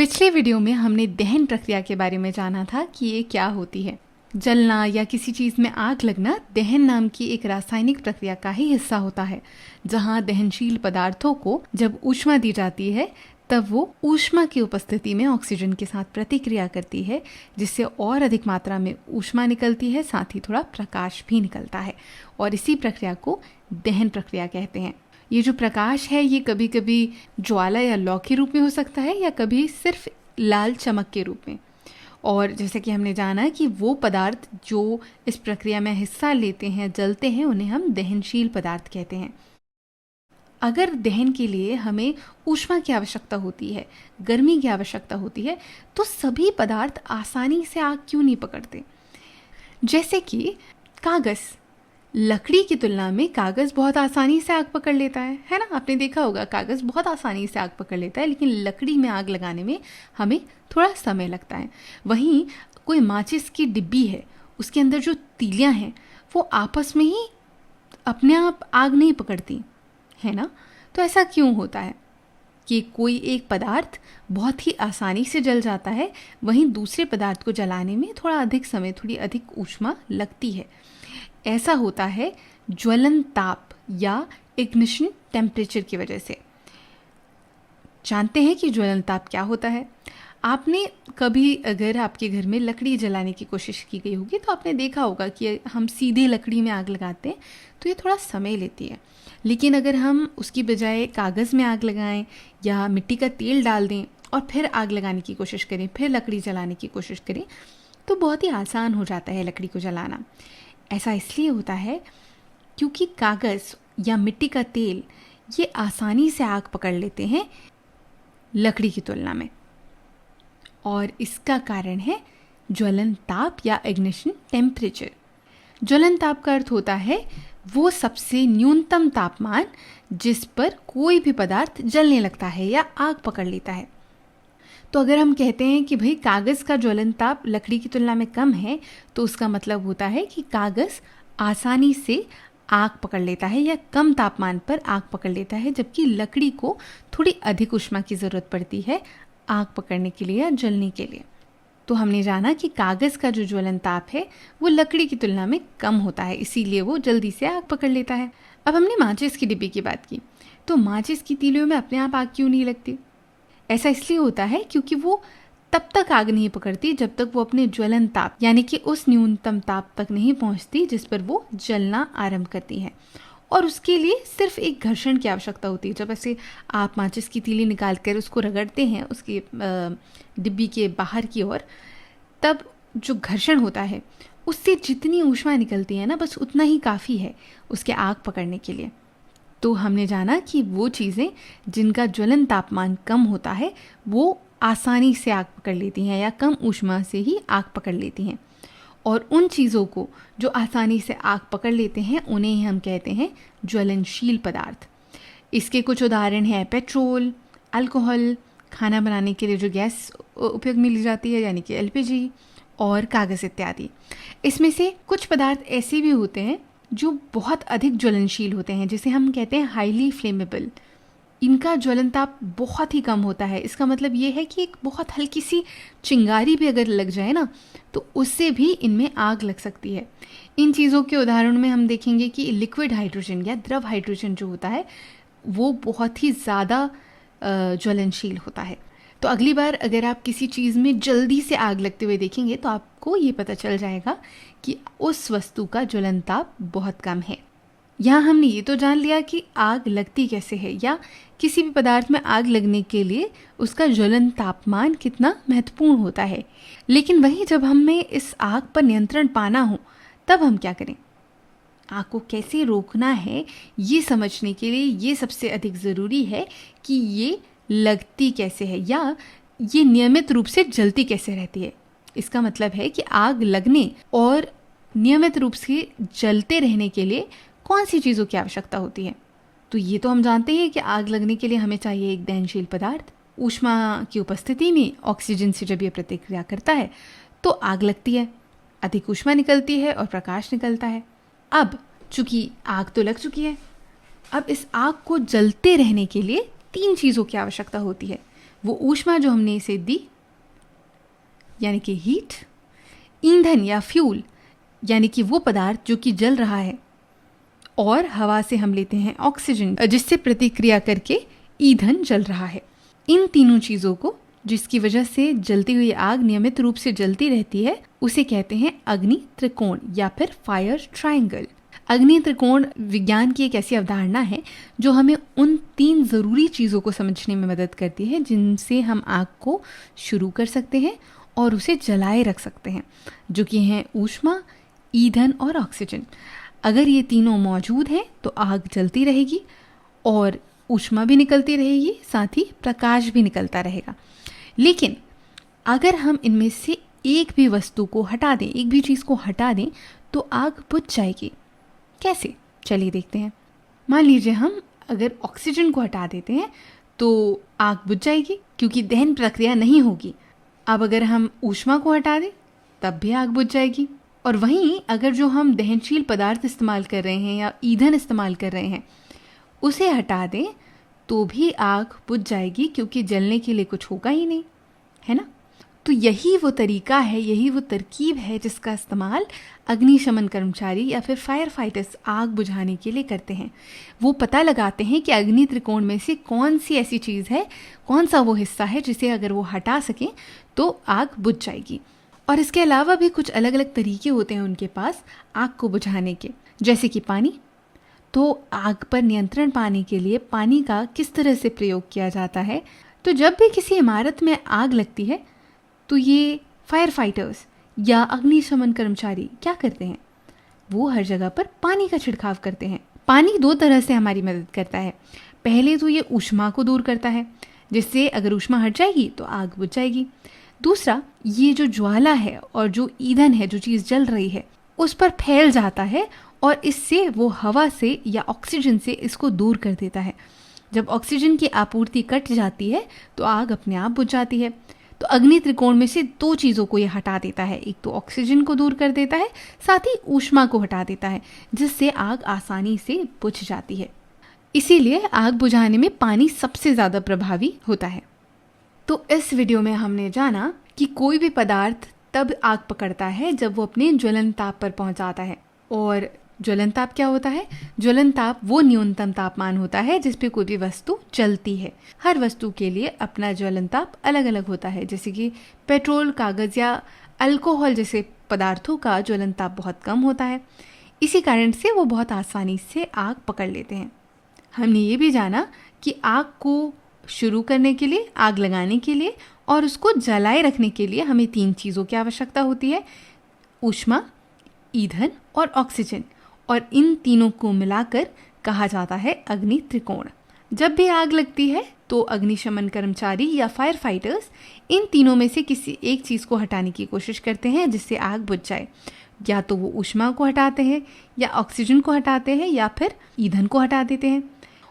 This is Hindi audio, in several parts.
पिछले वीडियो में हमने दहन प्रक्रिया के बारे में जाना था कि ये क्या होती है। जलना या किसी चीज़ में आग लगना दहन नाम की एक रासायनिक प्रक्रिया का ही हिस्सा होता है, जहाँ दहनशील पदार्थों को जब ऊष्मा दी जाती है तब वो ऊष्मा की उपस्थिति में ऑक्सीजन के साथ प्रतिक्रिया करती है, जिससे और अधिक मात्रा में ऊष्मा निकलती है, साथ ही थोड़ा प्रकाश भी निकलता है और इसी प्रक्रिया को दहन प्रक्रिया कहते हैं। ये जो प्रकाश है ये कभी कभी ज्वाला या लौ के रूप में हो सकता है या कभी सिर्फ लाल चमक के रूप में। और जैसे कि हमने जाना कि वो पदार्थ जो इस प्रक्रिया में हिस्सा लेते हैं, जलते हैं, उन्हें हम दहनशील पदार्थ कहते हैं। अगर दहन के लिए हमें ऊष्मा की आवश्यकता होती है, गर्मी की आवश्यकता होती है, तो सभी पदार्थ आसानी से आग क्यों नहीं पकड़ते? जैसे कि कागज़, लकड़ी की तुलना में कागज़ बहुत आसानी से आग पकड़ लेता है ना? आपने देखा होगा कागज़ बहुत आसानी से आग पकड़ लेता है, लेकिन लकड़ी में आग लगाने में हमें थोड़ा समय लगता है। वहीं कोई माचिस की डिब्बी है, उसके अंदर जो तीलियां हैं वो आपस में ही अपने आप आग नहीं पकड़ती, है ना? तो ऐसा क्यों होता है कि कोई एक पदार्थ बहुत ही आसानी से जल जाता है, वहीं दूसरे पदार्थ को जलाने में थोड़ा अधिक समय, थोड़ी अधिक ऊष्मा लगती है? ऐसा होता है ज्वलन ताप या इग्निशन टेम्परेचर की वजह से। जानते हैं कि ज्वलन ताप क्या होता है? आपने कभी अगर आपके घर में लकड़ी जलाने की कोशिश की गई होगी तो आपने देखा होगा कि हम सीधे लकड़ी में आग लगाते हैं तो ये थोड़ा समय लेती है, लेकिन अगर हम उसकी बजाय कागज़ में आग लगाएं या मिट्टी का तेल डाल दें और फिर आग लगाने की कोशिश करें, फिर लकड़ी जलाने की कोशिश करें, तो बहुत ही आसान हो जाता है लकड़ी को जलाना। ऐसा इसलिए होता है क्योंकि कागज़ या मिट्टी का तेल ये आसानी से आग पकड़ लेते हैं लकड़ी की तुलना में, और इसका कारण है ज्वलन ताप या इग्निशन टेम्परेचर। ज्वलन ताप का अर्थ होता है वो सबसे न्यूनतम तापमान जिस पर कोई भी पदार्थ जलने लगता है या आग पकड़ लेता है। तो अगर हम कहते हैं कि भाई कागज़ का ज्वलन ताप लकड़ी की तुलना में कम है, तो उसका मतलब होता है कि कागज़ आसानी से आग पकड़ लेता है या कम तापमान पर आग पकड़ लेता है, जबकि लकड़ी को थोड़ी अधिक ऊष्मा की ज़रूरत पड़ती है आग पकड़ने के लिए या जलने के लिए। तो हमने जाना कि कागज़ का जो ज्वलन ताप है वो लकड़ी की तुलना में कम होता है, इसीलिए वो जल्दी से आग पकड़ लेता है। अब हमने माचिस की डिब्बी की बात की, तो माचिस की तीलियों में अपने आप आग क्यों नहीं लगती? ऐसा इसलिए होता है क्योंकि वो तब तक आग नहीं पकड़ती जब तक वो अपने ज्वलन ताप यानी कि उस न्यूनतम ताप तक नहीं पहुंचती जिस पर वो जलना आरंभ करती हैं, और उसके लिए सिर्फ एक घर्षण की आवश्यकता होती है। जब ऐसे आप माचिस की तीली निकाल कर उसको रगड़ते हैं उसकी डिब्बी के बाहर की ओर, तब जो घर्षण होता है उससे जितनी ऊष्मा निकलती है ना, बस उतना ही काफ़ी है उसके आग पकड़ने के लिए। तो हमने जाना कि वो चीज़ें जिनका ज्वलन तापमान कम होता है वो आसानी से आग पकड़ लेती हैं या कम ऊष्मा से ही आग पकड़ लेती हैं, और उन चीज़ों को जो आसानी से आग पकड़ लेते हैं उन्हें हम कहते हैं ज्वलनशील पदार्थ। इसके कुछ उदाहरण हैं पेट्रोल, अल्कोहल, खाना बनाने के लिए जो गैस उपयोग में ली जाती है यानी कि एलपीजी, और कागज़ इत्यादि। इसमें से कुछ पदार्थ ऐसे भी होते हैं जो बहुत अधिक ज्वलनशील होते हैं, जिसे हम कहते हैं हाईली फ्लेमेबल। इनका ज्वलन ताप बहुत ही कम होता है। इसका मतलब ये है कि एक बहुत हल्की सी चिंगारी भी अगर लग जाए ना तो उससे भी इनमें आग लग सकती है। इन चीज़ों के उदाहरण में हम देखेंगे कि लिक्विड हाइड्रोजन या द्रव हाइड्रोजन जो होता है वो बहुत ही ज़्यादा ज्वलनशील होता है। तो अगली बार अगर आप किसी चीज़ में जल्दी से आग लगते हुए देखेंगे तो आपको ये पता चल जाएगा कि उस वस्तु का ज्वलन ताप बहुत कम है। यहाँ हमने ये तो जान लिया कि आग लगती कैसे है या किसी भी पदार्थ में आग लगने के लिए उसका ज्वलन तापमान कितना महत्वपूर्ण होता है, लेकिन वहीं जब हमें इस आग पर नियंत्रण पाना हो तब हम क्या करें? आग को कैसे रोकना है ये समझने के लिए ये सबसे अधिक ज़रूरी है कि ये लगती कैसे है या ये नियमित रूप से जलती कैसे रहती है। इसका मतलब है कि आग लगने और नियमित रूप से जलते रहने के लिए कौन सी चीज़ों की आवश्यकता होती है। तो ये तो हम जानते हैं कि आग लगने के लिए हमें चाहिए एक दहनशील पदार्थ। ऊष्मा की उपस्थिति में ऑक्सीजन से जब ये प्रतिक्रिया करता है तो आग लगती है, अधिक ऊष्मा निकलती है और प्रकाश निकलता है। अब चूंकि आग तो लग चुकी है, अब इस आग को जलते रहने के लिए 3 चीज़ों की आवश्यकता होती है। वो ऊष्मा जो हमने इसे दी यानी कि हीट, ईंधन या फ्यूल यानी कि वो पदार्थ जो कि जल रहा है, और हवा से हम लेते हैं ऑक्सीजन जिससे प्रतिक्रिया करके ईंधन जल रहा है। इन तीनों चीज़ों को, जिसकी वजह से जलती हुई आग नियमित रूप से जलती रहती है, उसे कहते हैं अग्नि त्रिकोण या फिर फायर ट्रायंगल। अग्नि त्रिकोण विज्ञान की एक ऐसी अवधारणा है जो हमें उन 3 ज़रूरी चीज़ों को समझने में मदद करती है जिनसे हम आग को शुरू कर सकते हैं और उसे जलाए रख सकते हैं, जो कि हैं ऊष्मा, ईंधन और ऑक्सीजन। अगर ये तीनों मौजूद हैं तो आग जलती रहेगी और ऊष्मा भी निकलती रहेगी, साथ ही प्रकाश भी निकलता रहेगा। लेकिन अगर हम इनमें से एक भी वस्तु को हटा दें, एक भी चीज़ को हटा दें, तो आग बुझ जाएगी। कैसे? चलिए देखते हैं। मान लीजिए हम अगर ऑक्सीजन को हटा देते हैं तो आग बुझ जाएगी क्योंकि दहन प्रक्रिया नहीं होगी। अब अगर हम ऊष्मा को हटा दें तब भी आग बुझ जाएगी। और वहीं अगर जो हम दहनशील पदार्थ इस्तेमाल कर रहे हैं या ईंधन इस्तेमाल कर रहे हैं उसे हटा दें तो भी आग बुझ जाएगी क्योंकि जलने के लिए कुछ होगा ही नहीं, है ना। तो यही वो तरीका है, यही वो तरकीब है जिसका इस्तेमाल अग्निशमन कर्मचारी या फिर फायर फाइटर्स आग बुझाने के लिए करते हैं। वो पता लगाते हैं कि अग्नि त्रिकोण में से कौन सी ऐसी चीज़ है, कौन सा वो हिस्सा है जिसे अगर वो हटा सकें तो आग बुझ जाएगी। और इसके अलावा भी कुछ अलग अलग तरीके होते हैं उनके पास आग को बुझाने के, जैसे कि पानी। तो आग पर नियंत्रण पाने के लिए पानी का किस तरह से प्रयोग किया जाता है? तो जब भी किसी इमारत में आग लगती है तो ये फायर फाइटर्स या अग्निशमन कर्मचारी क्या करते हैं? वो हर जगह पर पानी का छिड़काव करते हैं। पानी 2 तरह से हमारी मदद करता है। पहले तो ये ऊष्मा को दूर करता है, जिससे अगर ऊष्मा हट जाएगी तो आग बुझ जाएगी। दूसरा, ये जो ज्वाला है और जो ईंधन है, जो चीज़ जल रही है, उस पर फैल जाता है और इससे वो हवा से या ऑक्सीजन से इसको दूर कर देता है। जब ऑक्सीजन की आपूर्ति कट जाती है तो आग अपने आप बुझ जाती है। तो अग्नि त्रिकोण में से 2 चीज़ों को ये हटा देता है। एक तो ऑक्सीजन को दूर कर देता है, साथ ही ऊष्मा को हटा देता है, जिससे आग आसानी से बुझ जाती है। इसीलिए आग बुझाने में पानी सबसे ज़्यादा प्रभावी होता है। तो इस वीडियो में हमने जाना कि कोई भी पदार्थ तब आग पकड़ता है जब वो अपने ज्वलन ताप पर पहुंच जाता है। और ज्वलन ताप क्या होता है? ज्वलन ताप वो न्यूनतम तापमान होता है जिस पे कोई भी वस्तु चलती है। हर वस्तु के लिए अपना ज्वलन ताप अलग अलग होता है, जैसे कि पेट्रोल, कागज़ या अल्कोहल जैसे पदार्थों का ज्वलन ताप बहुत कम होता है। इसी कारण से वो बहुत आसानी से आग पकड़ लेते हैं। हमने ये भी जाना कि आग को शुरू करने के लिए, आग लगाने के लिए और उसको जलाए रखने के लिए हमें 3 चीज़ों की आवश्यकता होती है: ऊष्मा, ईंधन और ऑक्सीजन। और इन तीनों को मिलाकर कहा जाता है अग्नि त्रिकोण। जब भी आग लगती है तो अग्निशमन कर्मचारी या फायर फाइटर्स इन तीनों में से किसी एक चीज़ को हटाने की कोशिश करते हैं जिससे आग बुझ जाए। या तो वो ऊष्मा को हटाते हैं या ऑक्सीजन को हटाते हैं या फिर ईंधन को हटा देते हैं।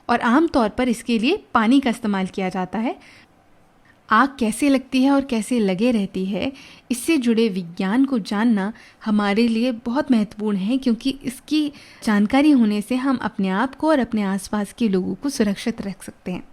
और आमतौर पर इसके लिए पानी का इस्तेमाल किया जाता है। आग कैसे लगती है और कैसे लगे रहती है, इससे जुड़े विज्ञान को जानना हमारे लिए बहुत महत्वपूर्ण है, क्योंकि इसकी जानकारी होने से हम अपने आप को और अपने आसपास के लोगों को सुरक्षित रख सकते हैं।